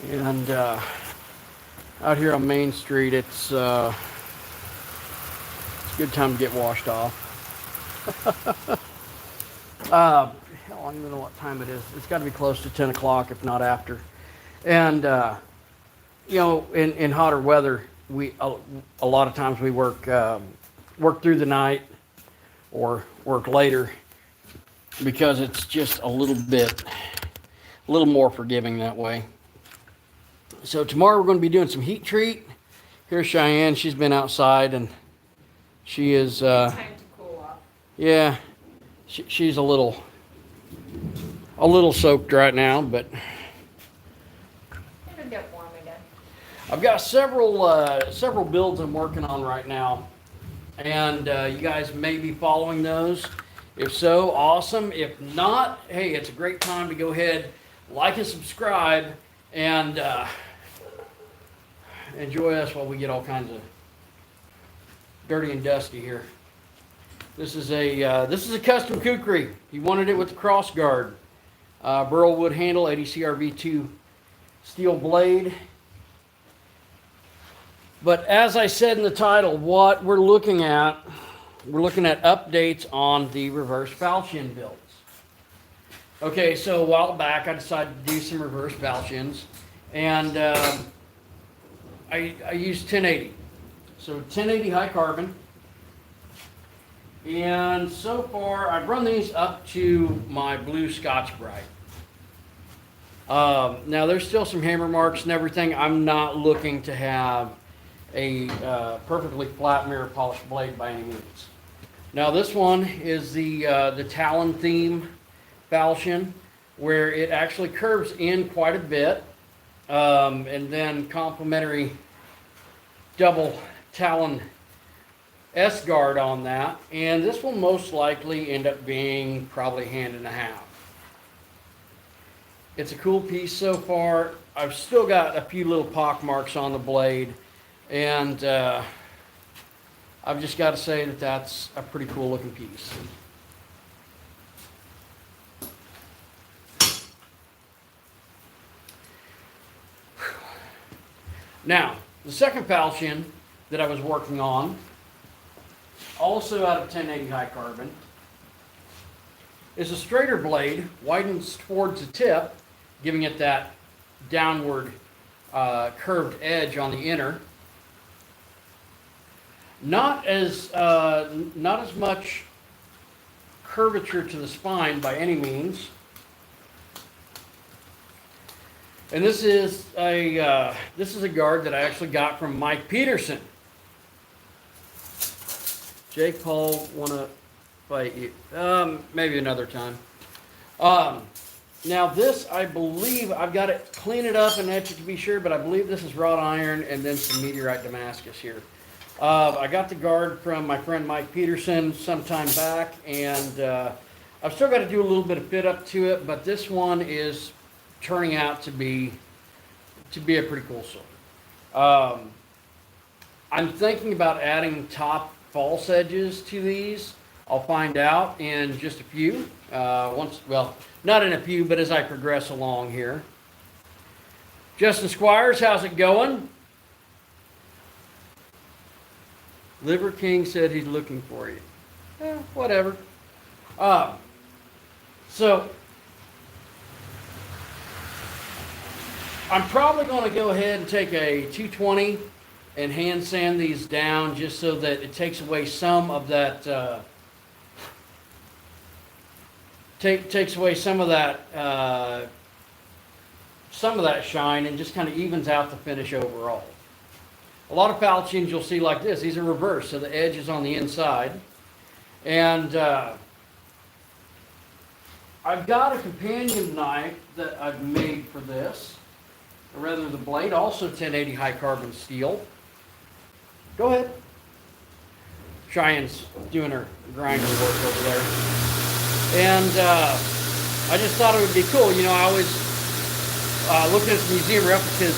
And out here on Main Street, it's a good time to get washed off. Hell, I don't even know what time it is. It's got to be close to 10 o'clock, if not after. And, you know, in hotter weather, a lot of times we work through the night or work later because it's just a little more forgiving that way. So tomorrow we're going to be doing some heat treat. Here's Cheyenne. She's been outside and she is, Time to cool off. yeah, she's a little soaked right now, but It'll get warm again. I've got several builds I'm working on right now, and you guys may be following those. If so, awesome. If not, hey, it's a great time to go ahead, like and subscribe, and enjoy us while we get all kinds of dirty and dusty here. This is a custom kukri. He wanted it with the cross guard, burl wood handle, 80 CRV2 steel blade. But as I said in the title, what we're looking at updates on the reverse falchion builds. Okay, so a while back I decided to do some reverse falchions, and I used 1080. So 1080 high carbon. And so far, I've run these up to my blue Scotch-Brite. Now, there's still some hammer marks and everything. I'm not looking to have a perfectly flat mirror polished blade by any means. Now, this one is the Talon theme falchion, where it actually curves in quite a bit, and then complementary double Talon S-guard on that, and this will most likely end up being probably hand and a half. It's a cool piece so far. I've still got a few little pock marks on the blade, and I've just got to say that that's a pretty cool looking piece. Now, the second falchion that I was working on, also out of 1080 high carbon, is a straighter blade, widens towards the tip, giving it that downward curved edge on the inner. Not as much curvature to the spine by any means. And this is a guard that I actually got from Mike Peterson. Jake Paul wanna fight you? Maybe another time. Now this, I believe, I've got to clean it up and etch it to be sure, but I believe this is wrought iron and then some meteorite Damascus here. I got the guard from my friend Mike Peterson some time back, and I've still got to do a little bit of fit up to it, but this one is turning out to be a pretty cool sword. I'm thinking about adding top false edges to these. I'll find out in just a few. Well, not in a few, but as I progress along here. Justin Squires, how's it going? Liver King said he's looking for you. Whatever. So, I'm probably going to go ahead and take a 220 and hand sand these down just so that it takes away some of that takes away some of that shine and just kind of evens out the finish overall. A lot of falchions you'll see like this. These are reversed, so the edge is on the inside. And I've got a companion knife that I've made for this. Or rather, the blade, also 1080 high carbon steel. Go ahead. Cheyenne's doing her grinder work over there. And I just thought it would be cool. You know, I always looked at the museum replicas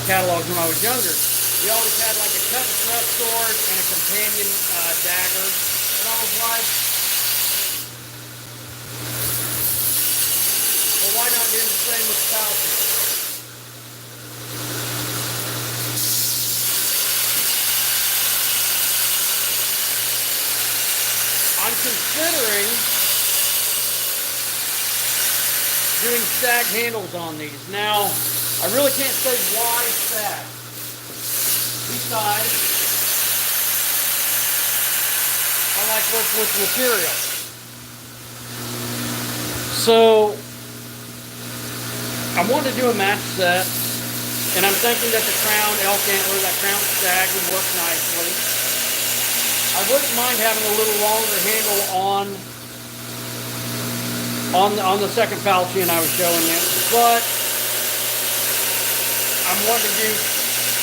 catalogs when I was younger. We always had like a cut and thrust sword and a companion dagger. And I was like, well, why not do the same with falchion? considering doing stag handles on these. Now, I really can't say why stag. Besides, I like working with material. So, I wanted to do a match set, and I'm thinking that the crown elk antler, that crown stag would work nicely. I wouldn't mind having a little longer handle on the second falchion I was showing you, but I'm wanting to do,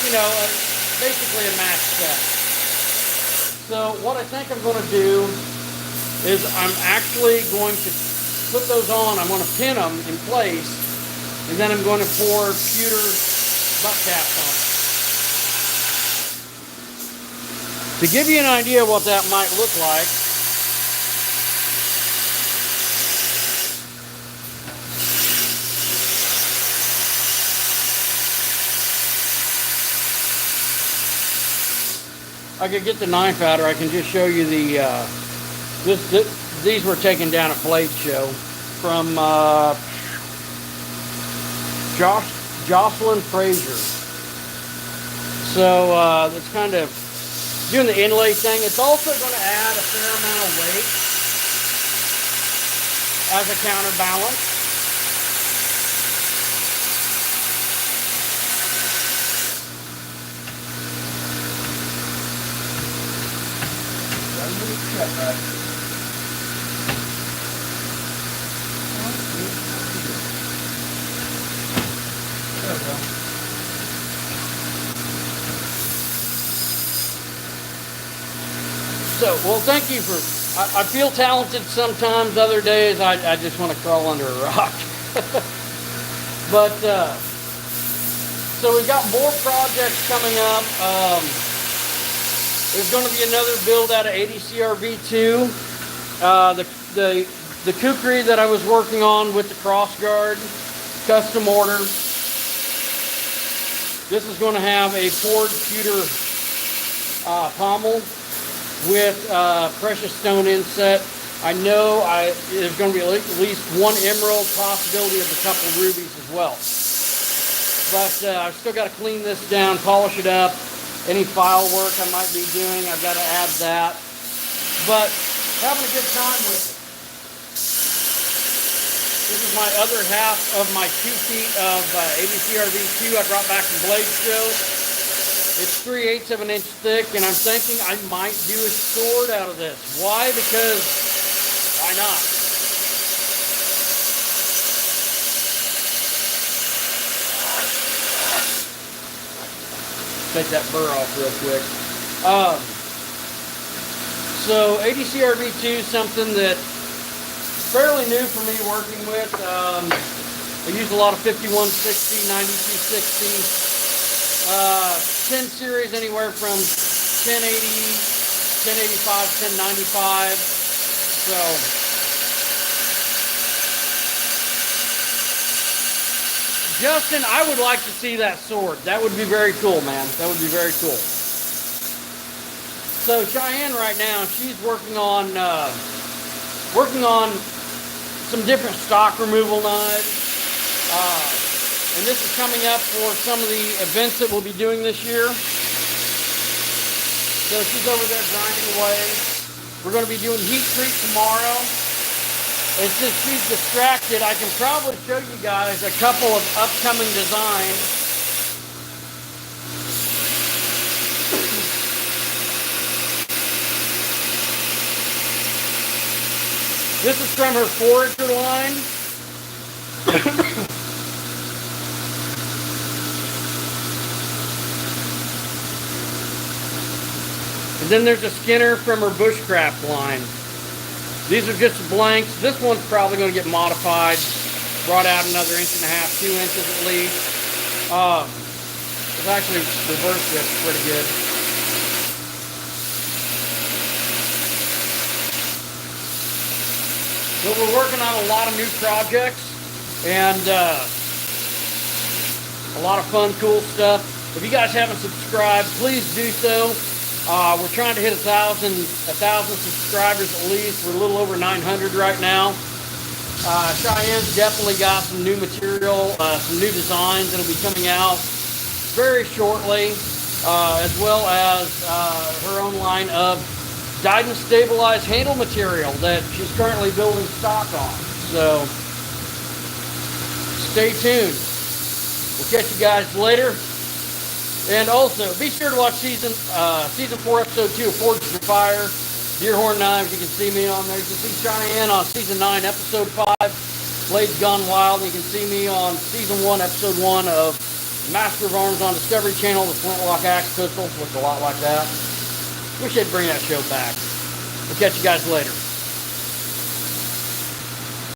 you know, basically a match set. So what I think I'm going to do is I'm actually going to put those on. I'm going to pin them in place, and then I'm going to pour pewter butt caps on it. To give you an idea what that might look like, I could get the knife out, or I can just show you the, these were taken down at Blade Show from Jocelyn Fraser. So it's kind of doing the inlay thing. It's also going to add a fair amount of weight as a counterbalance. So, well, thank you for, I feel talented sometimes, other days I just want to crawl under a rock. But, so we've got more projects coming up. There's going to be another build out of 80CRV2. The kukri that I was working on with the crossguard, custom order. This is going to have a poured pewter pommel with precious stone inset. I know there's going to be at least one emerald, possibility of a couple rubies as well. But I've still got to clean this down, polish it up. Any file work I might be doing, I've got to add that. But having a good time with it. This is my other half of my 2 feet of 80CRV2 I brought back from Blade Show. It's 3/8 of an inch thick, and I'm thinking I might do a sword out of this. Why? Because why not? Take that burr off real quick. So 80CRV2 is something that fairly new for me working with. I use a lot of 5160, 9260. 10 series anywhere from 1080, 1085, 1095. So Justin, I would like to see that sword. That would be very cool, man. That would be very cool. So Cheyenne right now, she's working on some different stock removal knives. And this is coming up for some of the events that we'll be doing this year. So she's over there grinding away. We're going to be doing heat treat tomorrow. And since she's distracted, I can probably show you guys a couple of upcoming designs. This is from her forager line. And then there's a Skinner from her bushcraft line. These are just blanks. This one's probably going to get modified, brought out another 1.5 inches, 2 inches at least. It's actually reversed this pretty good. But we're working on a lot of new projects and a lot of fun, cool stuff. If you guys haven't subscribed, please do so. We're trying to hit 1,000 subscribers at least. We're a little over 900 right now. Cheyenne's definitely got some new material, some new designs that'll be coming out very shortly, as well as her own line of dyed and stabilized handle material that she's currently building stock on. So stay tuned. We'll catch you guys later. And also, be sure to watch season 4, episode 2 of Forged for Fire. Deerhorn Knives, you can see me on there. You can see Cheyenne on season 9, episode 5, Blades Gone Wild. You can see me on season 1, episode 1 of Master of Arms on Discovery Channel, the Flintlock Axe Pistols. Looks a lot like that. Wish they'd bring that show back. We'll catch you guys later.